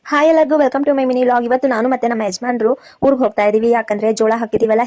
Hi ಎಲ್ಲರಿಗೂ welcome to my mini vlog. ಇವತ್ತು ನಾನು ಮತ್ತೆ ನಮ್ಮ ಯಜಮಾನ್ರು ಊರಿಗೆ ಹೋಗ್ತಾ ಇದೀವಿ. ಯಾಕಂದ್ರೆ ಜೋಳ ಹಾಕಿದೀವಲ್ಲ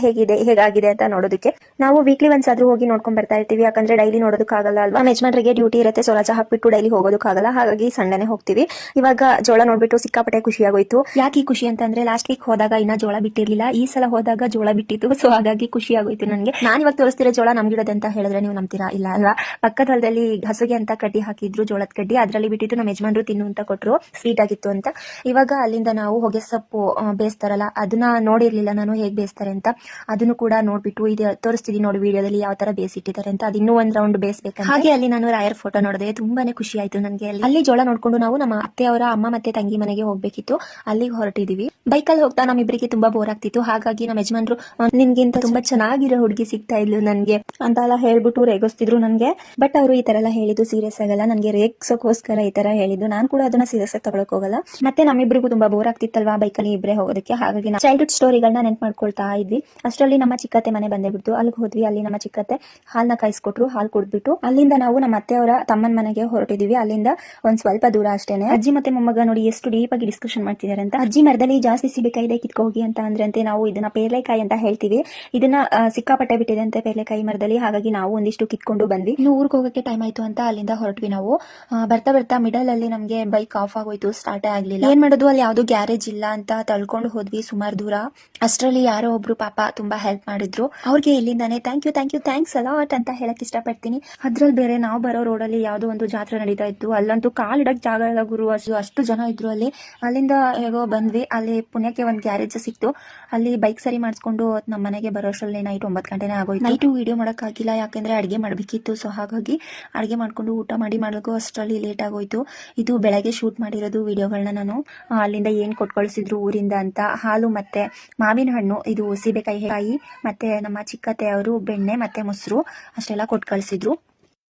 ಹೇಗಾಗಿದೆ ಅಂತ ನೋಡೋದಕ್ಕೆ. ನಾವು ವೀಕ್ಲಿ ಒನ್ಸ್ ಆದ್ರೂ ಹೋಗಿ ನೋಡ್ಕೊಂಡ್ ಬರ್ತಾ ಇರ್ತೀವಿ. ಯಾಕಂದ್ರೆ ಡೈಲಿ ನೋಡೋದಕ್ಕಾಗಲ್ಲ ಅಲ್ವಾ, ನಮ್ಮ ಯಜಮಾನ್ರಿಗೆ ಡ್ಯೂಟಿ ಇರುತ್ತೆ. ಸೊ ರಜಾ ಹಾಕ್ಬಿಟ್ಟು ಡೈಲಿ ಹೋಗೋದಕ್ಕಾಗಲ್ಲ, ಹಾಗಾಗಿ ಸಂಡೇನೆ ಹೋಗ್ತೀವಿ. ಇವಾಗ ಜೋಳ ನೋಡ್ಬಿಟ್ಟು ಸಿಕ್ಕಾಪಟ್ಟೆ ಖುಷಿ ಆಗೋಯ್ತು. ಯಾಕೆ ಈ ಖುಷಿ ಅಂತಂದ್ರೆ ಲಾಸ್ಟ್ ವೀಕ್ ಹೋದಾಗ ಇನ್ನ ಜೋಳ ಬಿಟ್ಟಿರ್ಲಿಲ್ಲ, ಈ ಸಲ ಹೋದಾಗ ಜೋಳ ಬಿಟ್ಟಿತ್ತು. ಸೊ ಹಾಗಾಗಿ ಖುಷಿ ಆಗೋಯ್ತು ನನಗೆ. ನಾನು ಇವಾಗ ತೋರಿಸ್ತಿರೋ ಜೋಳ ನಮ್ಗಿಡೋದಂತ ಹೇಳಿದ್ರೆ ನೀವು ನಂಬ್ತೀರಾ? ಇಲ್ಲ ಅಲ್ವಾ. ಪಕ್ಕದ ಹೊಲದಲ್ಲಿ ಹಸುಗೆ ಅಂತ ಕಡ್ಡಿ ಹಾಕಿದ್ರು, ಜೋಳದ ಕಡ್ಡಿ. ಅದ್ರಲ್ಲಿ ಬಿಟ್ಟಿದ್ದು ನಮ್ಮ ಯಜಮಾನ್ರು ತಿನ್ನು ಅಂತ ಕೊಟ್ರು, ಸ್ವೀಟ್ ಆಗಿತ್ತು ಅಂತ. ಇವಾಗ ಅಲ್ಲಿಂದ ನಾವು ಹೊಗೆ ಸೊಪ್ಪು ಬೇಯಿಸ್ತಾರಲ್ಲ, ಅದನ್ನ ನೋಡಿರ್ಲಿಲ್ಲ ನಾನು ಹೇಗ್ ಬೇಯಿಸ್ತಾರೆ ಅಂತ. ಅದನ್ನು ಕೂಡ ನೋಡ್ಬಿಟ್ಟು ಇದು ತೋರಿಸ್ತಿದೀನಿ ನೋಡಿ ವಿಡಿಯೋದಲ್ಲಿ ಯಾವ ತರ ಬೇಯಿಸಿಟ್ಟಿದ್ದಾರೆ ಅಂತ. ಅದು ಇನ್ನೂ ಒಂದ್ ರೌಂಡ್ ಬೇಯಿಸ್ಬೇಕು. ಹಾಗೆ ಅಲ್ಲಿ ನಾನು ರಾಯರ್ ಫೋಟೋ ನೋಡಿದೆ, ತುಂಬಾನೇ ಖುಷಿ ಆಯ್ತು ನನಗೆ. ಅಲ್ಲಿ ಜೋಳ ನೋಡ್ಕೊಂಡು ನಾವು ನಮ್ಮ ಅತ್ತೆಯವರ ಅಮ್ಮ ಮತ್ತೆ ತಂಗಿ ಮನೆಗೆ ಹೋಗ್ಬೇಕಿತ್ತು, ಅಲ್ಲಿಗೆ ಹೊರಟಿದೀವಿ. ಬೈಕಲ್ಲಿ ಹೋಗ್ತಾ ನಮ್ಮಿಬ್ಬರಿಗೆ ತುಂಬಾ ಬೋರ್ ಆಗ್ತಿತ್ತು. ಹಾಗಾಗಿ ನಮ್ಮ ಯಜಮಾನ್ರು ನಿನ್ಗಿಂತ ತುಂಬಾ ಚೆನ್ನಾಗಿರೋ ಹುಡುಗಿ ಸಿಗ್ತಾ ಇದ್ಲು ನನ್ಗೆ ಅಂತ ಎಲ್ಲ ಹೇಳ್ಬಿಟ್ಟು ರೇಗಿಸ್ತಿದ್ರು ನನ್ಗೆ. ಬಟ್ ಅವರು ಈ ತರ ಎಲ್ಲ ಹೇಳಿದ್ದು ಸೀರಿಯಸ್ ಆಗಲ್ಲ, ನನ್ಗೆ ರೇಗ್ಸೋಕೋಸ್ಕರ ಈ ತರ ಹೇಳಿದ್ದು. ನಾನು ಕೂಡ ಅದನ್ನ ಸೀರಿಯಸ್ ಆಗಿ ತಗೊಳಕ್ ಹೋಗಲ್ಲ. ಮತ್ತೆ ನಮ್ಮಿಬ್ಬರಿಗೂ ತುಂಬಾ ಬೋರ್ ಆಗ್ತಿತ್ತಲ್ವಾ ಬೈಕಲ್ಲಿ ಇಬ್ಬರೇ ಹೋಗೋದಕ್ಕೆ. ಹಾಗಾಗಿ ನಾವು ಚೈಲ್ಡ್ಹುಡ್ ಸ್ಟೋರಿಗಳನ್ನ ನೆನ್ಪು ಮಾಡ್ಕೊಳ್ತಾ ಇದ್ವಿ. ಅಷ್ಟರಲ್ಲಿ ನಮ್ಮ ಚಿಕ್ಕತ್ತೆ ಮನೆ ಬಂದೇ ಬಿಡ್ತು. ಅಲ್ಲಿಗೆ ಹೋದ್ವಿ. ಅಲ್ಲಿ ನಮ್ಮ ಚಿಕ್ಕತ್ತೆ ಹಾಲ್ನ ಕಾಯಿಸ್ಕೊಟ್ರು. ಹಾಲು ಕುಡ್ಬಿಟ್ಟು ಅಲ್ಲಿಂದ ನಾವು ನಮ್ಮ ಅತ್ತೆಯವರ ತಮ್ಮನ ಮನೆಗೆ ಹೊರಟಿದೀವಿ. ಅಲ್ಲಿಂದ ಒಂದ್ ಸ್ವಲ್ಪ ದೂರ ಅಷ್ಟೇನೆ. ಅಜ್ಜಿ ಮತ್ತೆ ಮೊಮ್ಮಗ ನೋಡಿ ಎಷ್ಟು ಡೀಪ್ ಆಗಿ ಡಿಸ್ಕಷನ್ ಮಾಡ್ತಿದ್ದಾರೆ ಅಂತ. ಅಜ್ಜಿ ಮರದಲ್ಲಿ ಜಾಸ್ತಿ ಸಿಬೇಕಾಯಿ ಇದೆ, ಕಿತ್ಕೊ ಹೋಗಿ ಅಂತ ಅಂದ್ರಂತೆ. ನಾವು ಇದನ್ನ ಪೇರ್ಲೆಕಾಯಿ ಅಂತ ಹೇಳ್ತೀವಿ. ಇದನ್ನ ಸಿಕ್ಕಾಪಟ್ಟೆ ಬಿಟ್ಟಿದೆ ಅಂತೆ ಪೇರ್ಲೆಕಾಯಿ ಮರದಲ್ಲಿ. ಹಾಗಾಗಿ ನಾವು ಒಂದಿಷ್ಟು ಕಿತ್ಕೊಂಡು ಬಂದ್ವಿ. ಇನ್ನು ಊರಿಗೆ ಹೋಗಕ್ಕೆ ಟೈಮ್ ಆಯ್ತು ಅಂತ ಅಲ್ಲಿಂದ ಹೊರಟ್ವಿ ನಾವು. ಬರ್ತಾ ಬರ್ತಾ ಮಿಡಲ್ ಅಲ್ಲಿ ನಮ್ಗೆ ಬೈಕ್ ಆಫ್ ಆಗೋಯ್ತು, ಸ್ಟಾರ್ಟ್ ಆಗ್ಲಿಲ್ಲ. ಏನ್ ಮಾಡೋದು, ಅಲ್ಲಿ ಯಾವ್ದು ಗ್ಯಾರೇಜ್ ಇಲ್ಲ ಅಂತ ತಳ್ಕೊಂಡು ಹೋದ್ವಿ ಸುಮಾರು ದೂರ. ಅಷ್ಟರಲ್ಲಿ ಯಾರೋ ಒಬ್ರು ಪಾಪ ತುಂಬಾ ಹೆಲ್ಪ್ ಮಾಡಿದ್ರು. ಅವ್ರಿಗೆ ಇಲ್ಲಿಂದಾನೆ ಥ್ಯಾಂಕ್ಸ್ ಅಲಾಟ್ ಅಂತ ಹೇಳಕ್ ಇಷ್ಟಪಡ್ತೀನಿ. ಅದ್ರಲ್ಲಿ ಬೇರೆ ನಾವು ಬರೋ ರೋಡಲ್ಲಿ ಯಾವ್ದೋ ಒಂದು ಜಾತ್ರೆ ನಡೀತಾ ಇತ್ತು. ಅಲ್ಲಂತೂ ಕಾಲಿಡಕ್ ಜಾಗ ಇಲ್ಲ ಗುರು, ಅಷ್ಟು ಜನ ಇದ್ರು ಅಲ್ಲಿ. ಅಲ್ಲಿಂದ ಹೇಗೋ ಬಂದ್ವಿ. ಅಲ್ಲಿ ಪುಣ್ಯಕ್ಕೆ ಒಂದ್ ಗ್ಯಾರೇಜ್ ಸಿಕ್ತು. ಅಲ್ಲಿ ಬೈಕ್ ಸರಿ ಮಾಡಿಸ್ಕೊಂಡು ನಮ್ಮ ಮನೆಗೆ ಬರೋಷ್ಟರಲ್ಲಿ ನೈಟ್ 9 ಗಂಟೆನೇ ಆಗೋಯ್ತು. ನೈಟು ವಿಡಿಯೋ ಮಾಡಕ್ ಆಗಿಲ್ಲ, ಯಾಕಂದ್ರೆ ಅಡ್ಗೆ ಮಾಡ್ಬೇಕಿತ್ತು. ಸೊ ಹಾಗಾಗಿ ಅಡ್ಗೆ ಮಾಡ್ಕೊಂಡು ಊಟ ಮಾಡಿ ಮಲಗೋ ಅಷ್ಟರಲ್ಲಿ ಲೇಟ್ ಆಗೋಯ್ತು. ಇದು ಬೆಳಗ್ಗೆ ಶೂಟ್ ಮಾಡಿರೋದು ವಿಡಿಯೋಗಳನ್ನ ನಾನು. ಅಲ್ಲಿಂದ ಏನ್ ಕೊಟ್ಟು ಕಳಿಸಿದ್ರು ಊರಿಂದ ಅಂತ, ಹಾಲು ಮತ್ತೆ ಮಾವಿನ ಹಣ್ಣು, ಇದು ಸೀಬೆಕಾಯಿ ಮತ್ತೆ ನಮ್ಮ ಚಿಕ್ಕತ್ತೆ ಅವರು ಬೆಣ್ಣೆ ಮತ್ತೆ ಮೊಸರು ಅಷ್ಟೆಲ್ಲ ಕೊಟ್ಟು ಕಳಿಸಿದ್ರು.